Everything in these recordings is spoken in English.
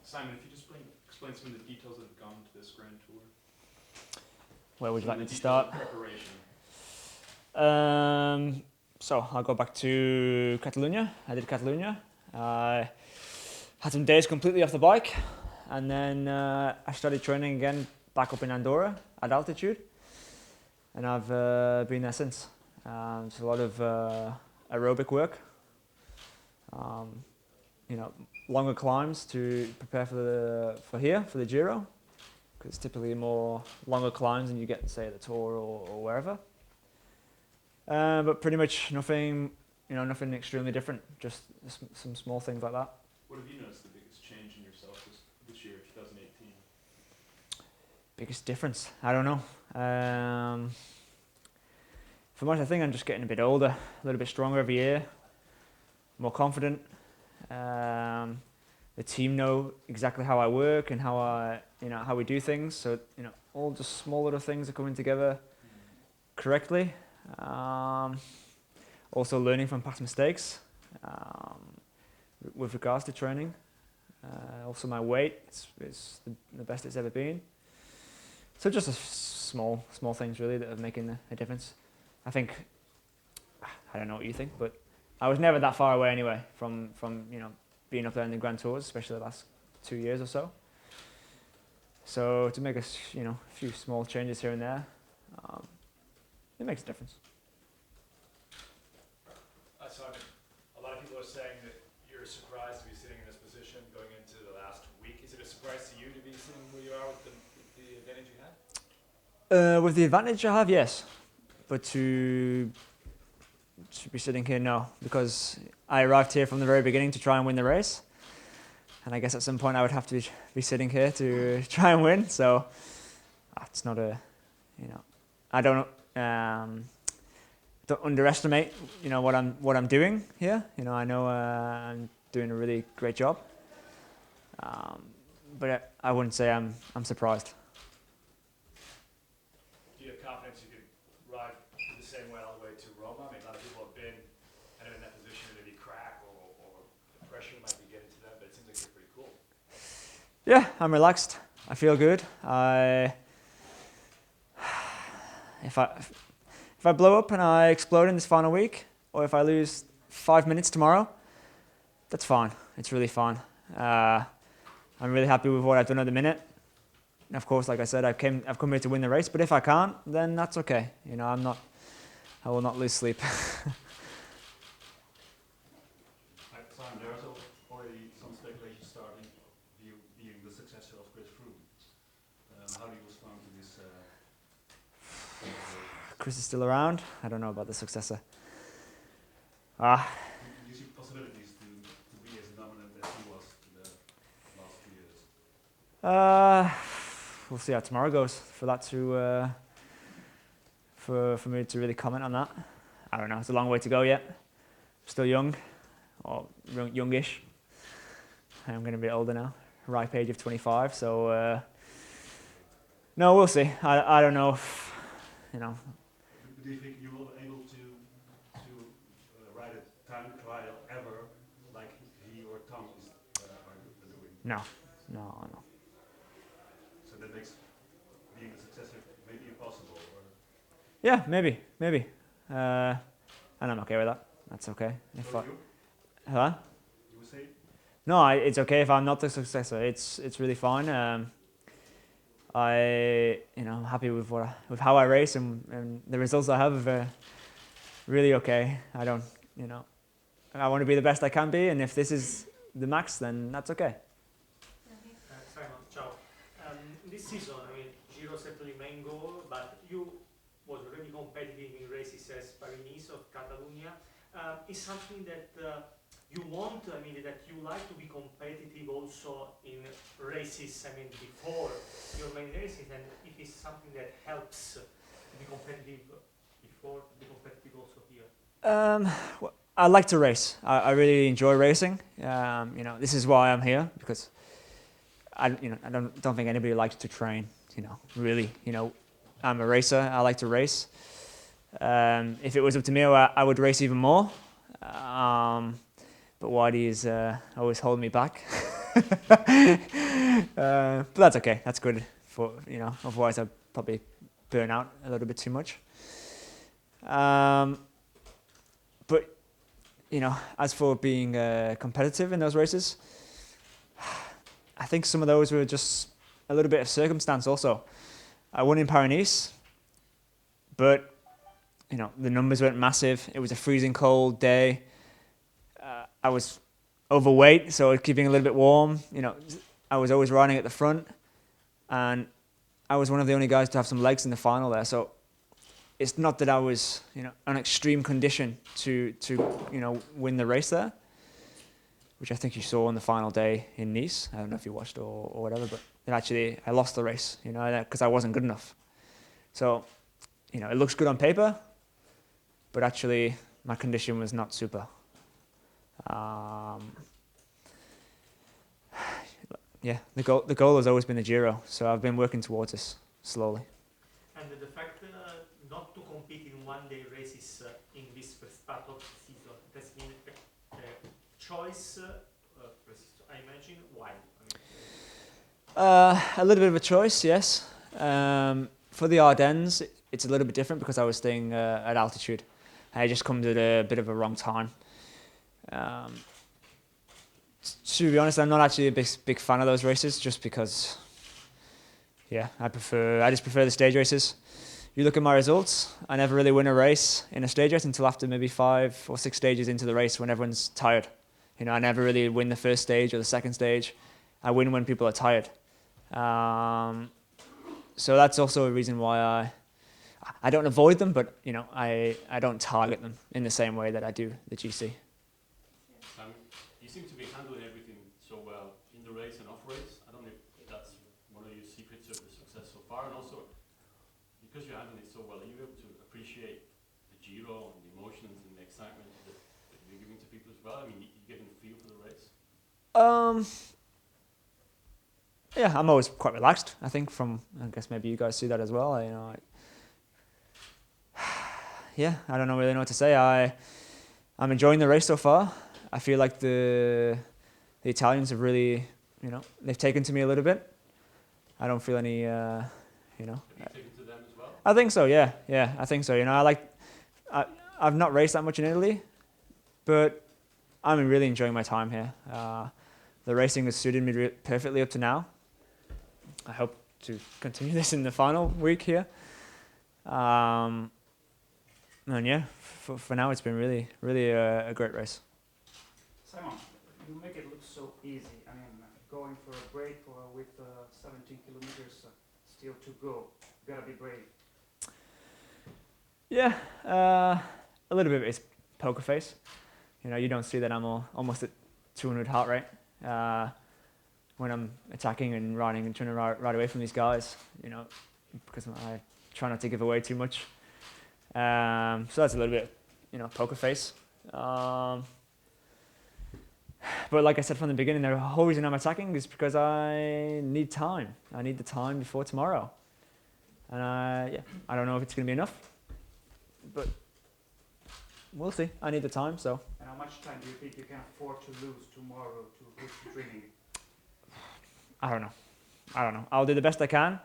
Simon, if you just explain some of the details that have gone into this Grand Tour. Where would you like me to Details start? of preparation. So I'll go back to Catalonia. I did Catalonia. I had some days completely off the bike, and then I started training again back up in Andorra at altitude, and I've been there since. It's a lot of aerobic work, longer climbs to prepare for the Giro, because it's typically more longer climbs than you get, say, at the Tour or wherever. But pretty much nothing extremely different. Just some small things like that. What have you noticed the biggest change in yourself this year, 2018? Biggest difference? I don't know. For much, I think I'm just getting a bit older, a little bit stronger every year, more confident. The team know exactly how I work and how we do things. So all just small little things are coming together correctly. Also learning from past mistakes with regards to training. Also my weight is the best it's ever been. So just small things really that are making a difference. I think, I don't know what you think, but I was never that far away anyway from being up there in the Grand Tours, especially the last 2 years or so. So to make a few small changes here and there, it makes a difference. Simon, a lot of people are saying that you're surprised to be sitting in this position going into the last week. Is it a surprise to you to be sitting where you are with the advantage you have? With the advantage I have, yes. But to be sitting here, no. Because I arrived here from the very beginning to try and win the race. And I guess at some point I would have to be sitting here to try and win. So it's not I don't underestimate, what I'm doing here. I know I'm doing a really great job. But I wouldn't say I'm surprised. Do you have confidence you could ride the same way all the way to Roma? I mean, a lot of people have been kind of in that position to maybe crack or the pressure might be getting to them, but it seems like you're pretty cool. Yeah, I'm relaxed. I feel good. If I blow up and I explode in this final week, or if I lose 5 minutes tomorrow, that's fine. It's really fine. I'm really happy with what I've done at the minute. And of course, like I said, I've come here to win the race. But if I can't, then that's okay. I will not lose sleep. Simon, there's already some speculation starting being the successor of Chris Froome. How do you respond to this? Chris is still around. I don't know about the successor. Do you see possibilities to be as dominant as he was in the last 2 years? We'll see how tomorrow goes. For that to for me to really comment on that, I don't know. It's a long way to go yet. I'm still young, or youngish. I'm going to be older now, ripe age of 25. So no, we'll see. I don't know if, Do you think you will be able to ride a time trial ever like he or Tom are doing? No. So that makes being a successor maybe impossible? Or? Yeah, maybe. And I'm okay with that. That's okay. So you? Huh? You would say? No, it's okay if I'm not the successor. It's really fine. I'm happy with how I race and the results I have are really okay. I don't, I want to be the best I can be, and if this is the max, then that's okay. Simon, ciao. This season, Giro certainly main goal, but you was already competitive in races as Paris-Nice or Catalonia. Is something that you want, that you like to be competitive also in races, before your main races, and if it's something that helps to be competitive before, to be competitive also here? Well, I like to race. I really enjoy racing. This is why I'm here, because I don't think anybody likes to train. Really, I'm a racer. I like to race. If it was up to me, I would race even more. But Whitey is always holding me back. But that's okay. That's good for, otherwise I'd probably burn out a little bit too much. But, as for being competitive in those races, I think some of those were just a little bit of circumstance also. I won in Paris-Nice, but, the numbers weren't massive. It was a freezing cold day. I was overweight, so I was keeping a little bit warm. I was always riding at the front, and I was one of the only guys to have some legs in the final there. So it's not that I was, on extreme condition to win the race there, which I think you saw on the final day in Nice. I don't know if you watched or whatever, but actually I lost the race, because I wasn't good enough. So, it looks good on paper, but actually my condition was not super. The goal has always been the Giro, so I've been working towards this slowly. And the fact not to compete in one-day races in this first part of the season, that's been a choice, I imagine. Why? A little bit of a choice, yes. For the Ardennes, it's a little bit different because I was staying at altitude. I just come at a bit of a wrong time. To be honest, I'm not actually a big fan of those races, just because, I just prefer the stage races. You look at my results, I never really win a race in a stage race until after maybe 5 or 6 stages into the race when everyone's tired. I never really win the first stage or the second stage. I win when people are tired. So that's also a reason why I don't avoid them, but I don't target them in the same way that I do the GC. You seem to be handling everything so well in the race and off race. I don't know if that's one of your secrets of the success so far, and also because you're handling it so well, are you able to appreciate the Giro and the emotions and the excitement that you're giving to people as well? I mean, you're getting a feel for the race. Yeah, I'm always quite relaxed. I think I guess maybe you guys see that as well. I don't really know what to say. I'm enjoying the race so far. I feel like the Italians have really, they've taken to me a little bit. I don't feel any, Have you taken to them as well? I think so, yeah, I think so. I've not raced that much in Italy, but I'm really enjoying my time here. The racing has suited me perfectly up to now. I hope to continue this in the final week here. And for now it's been really, really a great race. Simon, you make it look so easy. I mean, going for a break with 17 kilometers still to go. You gotta be brave. Yeah, a little bit is poker face. You don't see that I'm almost at 200 heart rate when I'm attacking and riding and trying to ride away from these guys. Because I try not to give away too much. So that's a little bit, poker face. But like I said from the beginning, the whole reason I'm attacking is because I need time. I need the time before tomorrow. And I don't know if it's going to be enough, but we'll see. I need the time, so. And how much time do you think you can afford to lose tomorrow to push the training? I don't know. I'll do the best I can.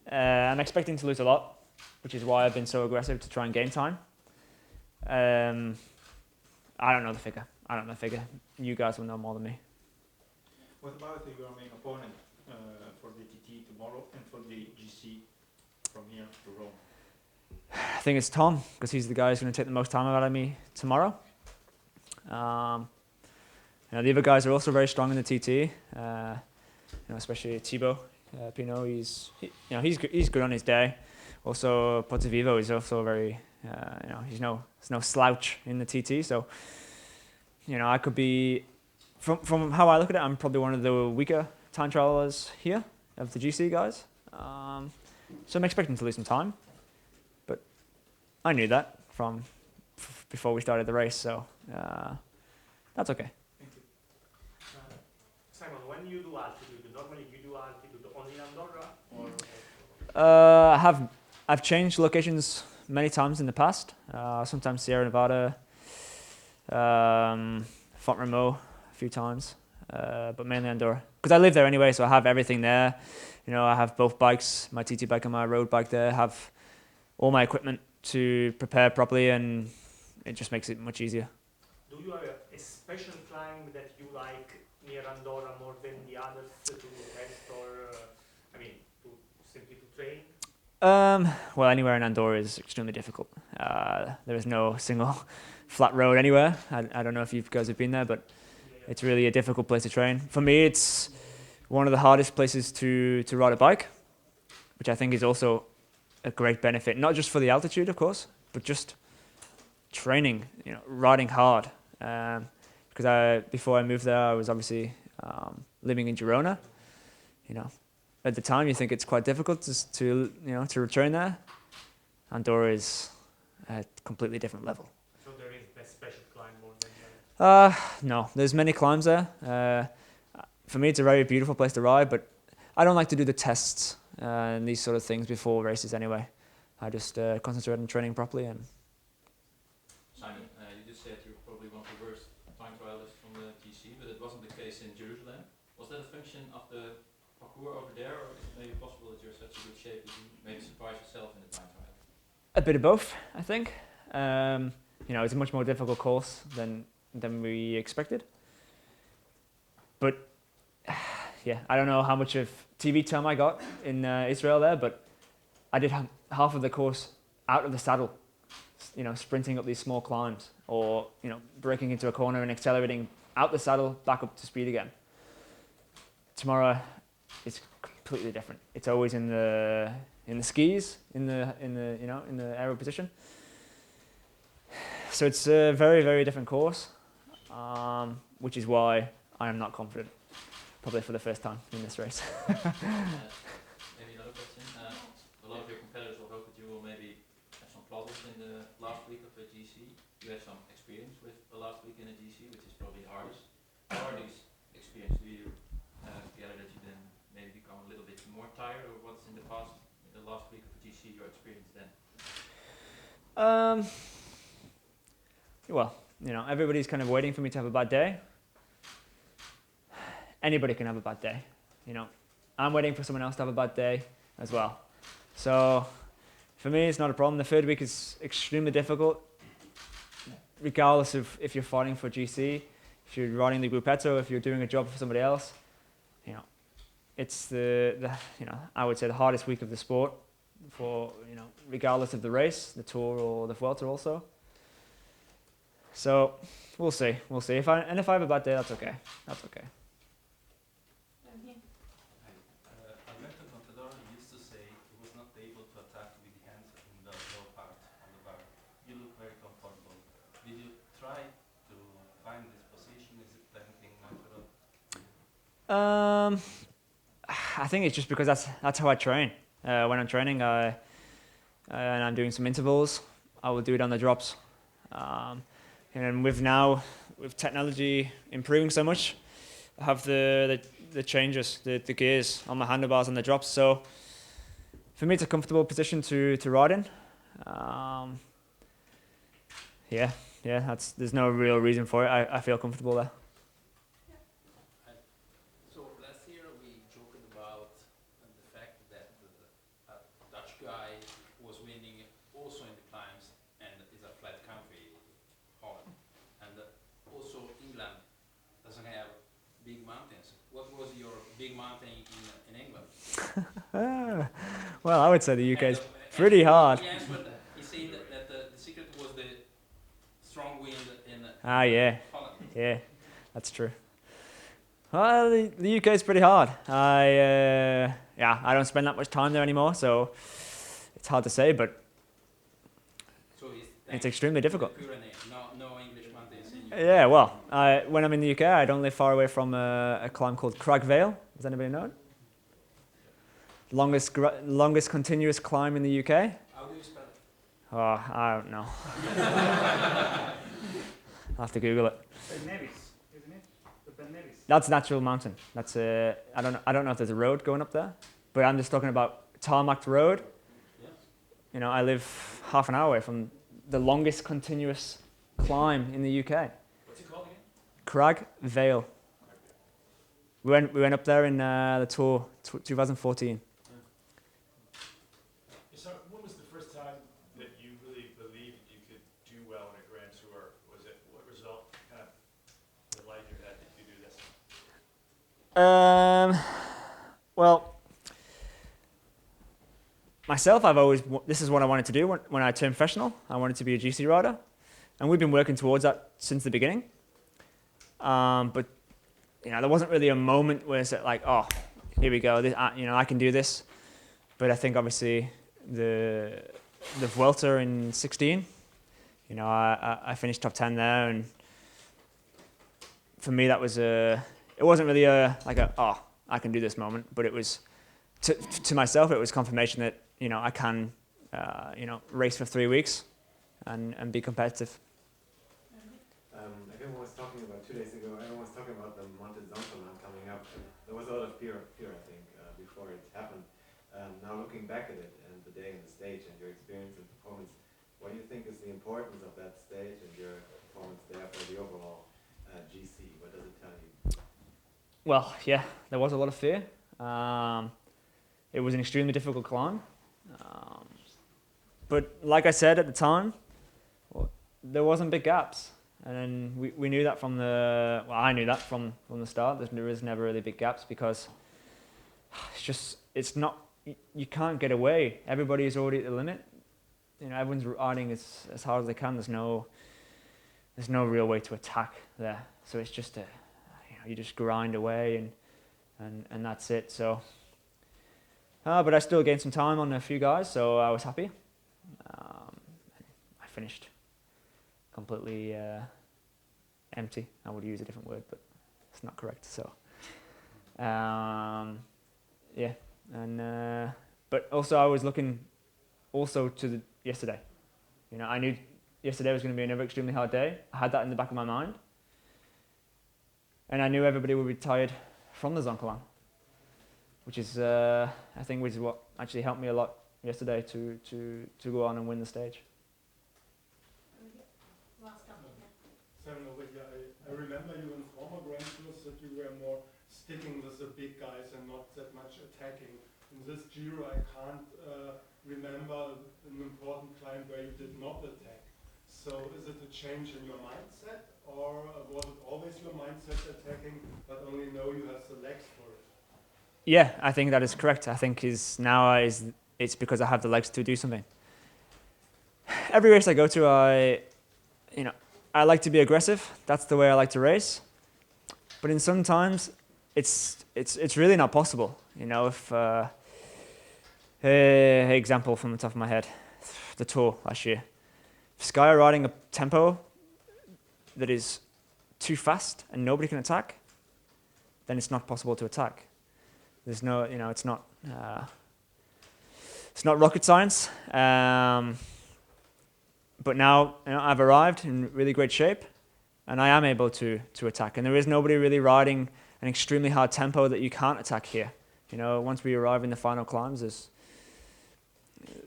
I'm expecting to lose a lot, which is why I've been so aggressive to try and gain time. I don't know the figure. You guys will know more than me. What about your main opponent for the TT tomorrow and for the GC from here to Rome? I think it's Tom, because he's the guy who's going to take the most time out of me tomorrow. The other guys are also very strong in the TT. Especially Thibaut Pinot. He's good on his day. Also, Pozzovivo is also very, he's no slouch in the TT. So, I could be, from how I look at it, I'm probably one of the weaker time trialers here of the GC guys. So I'm expecting to lose some time, but I knew that from before we started the race. So that's okay. Thank you. Simon, when you do altitude, normally you do altitude only in Andorra, or? I've changed locations many times in the past. Sometimes Sierra Nevada, Font Remo a few times. but mainly Andorra. Because I live there anyway, so I have everything there. You know, I have both bikes, my TT bike and my road bike there. I have all my equipment to prepare properly, and it just makes it much easier. Do you have a special climb that you like near Andorra more than the others to test or, I mean, to simply to train? Well, anywhere in Andorra is extremely difficult. There is no single flat road anywhere. I don't know if you guys have been there, but it's really a difficult place to train. For me, it's one of the hardest places to ride a bike, which I think is also a great benefit, not just for the altitude, of course, but just training, you know, riding hard. Because before I moved there, I was obviously living in Girona. You know, at the time, you think it's quite difficult to return there. Andorra is a completely different level. So there is a special climb more than the others? No, there's many climbs there. For me, it's a very beautiful place to ride, but I don't like to do the tests and these sort of things before races anyway. I just concentrate on training properly. And Simon, you just said you're probably one of the worst time trialists from the GC, but it wasn't the case in Jerusalem. Was that a function of the parcours over there, or is it maybe possible that you're in such a good shape that you maybe surprise yourself in the time trial? a bit of both, I think. You know, it's a much more difficult course than we expected. But yeah, I don't know how much of TV time I got in Israel there, but I did half of the course out of the saddle, you know, sprinting up these small climbs, or you know, braking into a corner and accelerating out the saddle back up to speed again. Tomorrow, it's completely different. It's always in the skis, in the aero position. So it's a very, very different course, which is why I am not confident, probably for the first time in this race. Maybe another question. A lot of your competitors will hope that you will maybe have some problems in the last week of the GC. You have some experience with the last week in a GC, which is probably the hardest. How are these experiences? Do you gather that you then maybe become a little bit more tired, or what's in the past, in the last week of the GC, your experience then? Well, you know, everybody's kind of waiting for me to have a bad day. Anybody can have a bad day, you know. I'm waiting for someone else to have a bad day as well. So for me, it's not a problem. The third week is extremely difficult, regardless of if you're fighting for GC, if you're riding the gruppetto, if you're doing a job for somebody else. You know, it's I would say the hardest week of the sport for, you know, regardless of the race, the Tour or the Vuelta also. So we'll see. If I have a bad day, that's okay. Alberto Contador used to say he was not able to attack with the hands in the low part on the bar. You look very comfortable. Did you try to find this position? Is it anything natural? I think it's just because that's how I train. When I'm training, and I'm doing some intervals, I will do it on the drops. And with technology improving so much, I have the changes, the gears on my handlebars and the drops. So for me, it's a comfortable position to ride in. There's no real reason for it. I feel comfortable there. So last year we joked about the fact that a Dutch guy was winning also in the climbs, and it's a flat country, Holland, and also England doesn't have big mountains. What was your big mountain in England? Well, I would say the UK is pretty hard. He answered, he said that the secret was the strong wind in Yeah, Holland. yeah, that's true. Well, the UK is pretty hard. I don't spend that much time there anymore, so it's hard to say, but So it's extremely difficult. No English mountains in UK. Yeah, well, when I'm in the UK, I don't live far away from a climb called Crag Vale. Does anybody know it? Longest continuous climb in the UK. How do you spell it? Oh, I don't know. I'll have to Google it. Ben Nevis, isn't it? The Ben Nevis. That's Natural Mountain. That's I don't know if there's a road going up there, but I'm just talking about tarmac road. Yeah. You know, I live half an hour away from the longest continuous climb in the UK. What's it called again? Crag Vale. We went up there in the Tour 2014. So when was the first time that you really believed you could do well in a Grand Tour? Was it, what result kind of the light in your head that you do this? Well, myself, this is what I wanted to do when I turned professional. I wanted to be a GC rider, and we've been working towards that since the beginning. But there wasn't really a moment where it's like, oh, here we go, I can do this. But I think obviously the Vuelta in 16, I finished top 10 there, and for me that was it wasn't really oh, I can do this moment, but it was to myself, it was confirmation that I can race for 3 weeks and be competitive. Everyone was talking about 2 days ago. Everyone was talking about the Monte Zoncolan coming up. And there was a lot of fear, I think, before it happened. Now looking back at it and the day and the stage and your experience and performance, what do you think is the importance of that stage and your performance there for the overall GC? What does it tell you? Well, yeah, there was a lot of fear. It was an extremely difficult climb. But like I said at the time, there wasn't big gaps. And we knew that I knew that from the start. There is never really big gaps because you can't get away. Everybody is already at the limit. Everyone's riding as hard as they can. There's no real way to attack there. So it's just you just grind away and that's it. So, but I still gained some time on a few guys, so I was happy. I finished completely empty. I would use a different word, but it's not correct. So, yeah, and but also I was looking also to yesterday. I knew yesterday was going to be another extremely hard day. I had that in the back of my mind, and I knew everybody would be tired from the Zoncolan, which is I think which is what actually helped me a lot yesterday to go on and win the stage. Samuel, I remember you in former Grand Tours that you were more sticking with the big guys and not that much attacking. In this Giro, I can't remember an important climb where you did not attack. So is it a change in your mindset, or was it always your mindset attacking, but only know you have the legs for it? Yeah, I think that is correct. I think it's because I have the legs to do something. Every race I go to, I like to be aggressive. That's the way I like to race. But in some times, it's really not possible. If example from the top of my head, the Tour last year. If Sky are riding a tempo that is too fast and nobody can attack, then it's not possible to attack. There's no, it's not rocket science. But now I've arrived in really great shape, and I am able to attack. And there is nobody really riding an extremely hard tempo that you can't attack here. Once we arrive in the final climbs,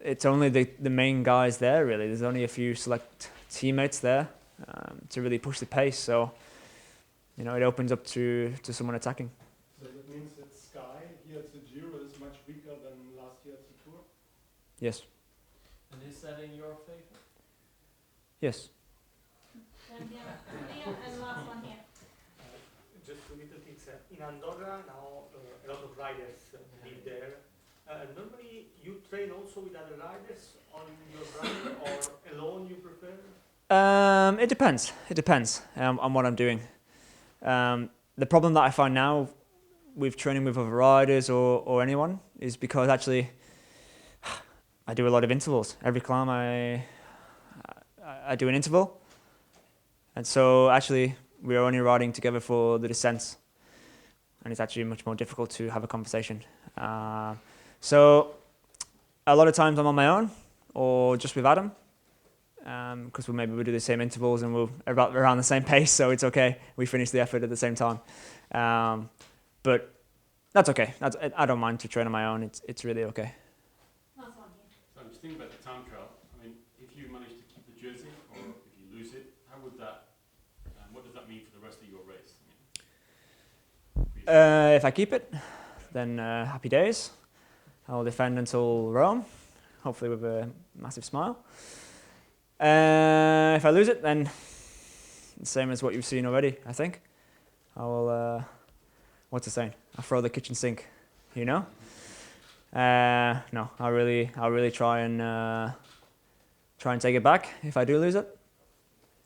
it's only the main guys there, really. There's only a few select teammates there to really push the pace. So, it opens up to someone attacking. So that means that Sky here at the Giro is much weaker than last year at the Tour? Yes. And is that in your favor? Yes. And last one here. Just two little things. In Andorra now, a lot of riders live there. Normally, you train also with other riders on your run, or alone you prefer? It depends. It depends on what I'm doing. The problem that I find now with training with other riders or anyone is because actually I do a lot of intervals. Every climb I do an interval. And so actually we are only riding together for the descents. And it's actually much more difficult to have a conversation. So a lot of times I'm on my own or just with Adam. Because maybe we do the same intervals and we're around the same pace, so it's okay. We finish the effort at the same time. But that's okay. I don't mind to train on my own. It's really okay. So I'm just thinking about the time trial. I mean, if you manage to keep the jersey, or if you lose it, how would that? What does that mean for the rest of your race? I mean, for If I keep it, then happy days. I'll defend until Rome, hopefully with a massive smile. If I lose it, then the same as what you've seen already, I think. I will, what's the saying? I'll throw the kitchen sink, you know? No, I'll really try and take it back if I do lose it.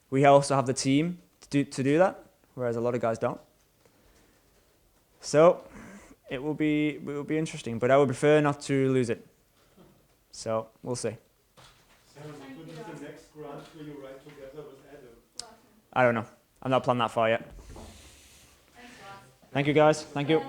We also have the team to do that, whereas a lot of guys don't. So it will be interesting, but I would prefer not to lose it. So we'll see. Simon, could be the next Grand Tour you ride together with Adam? I don't know. I'm not planning that far yet. Thanks, Ross. Thank you, guys. Thank you.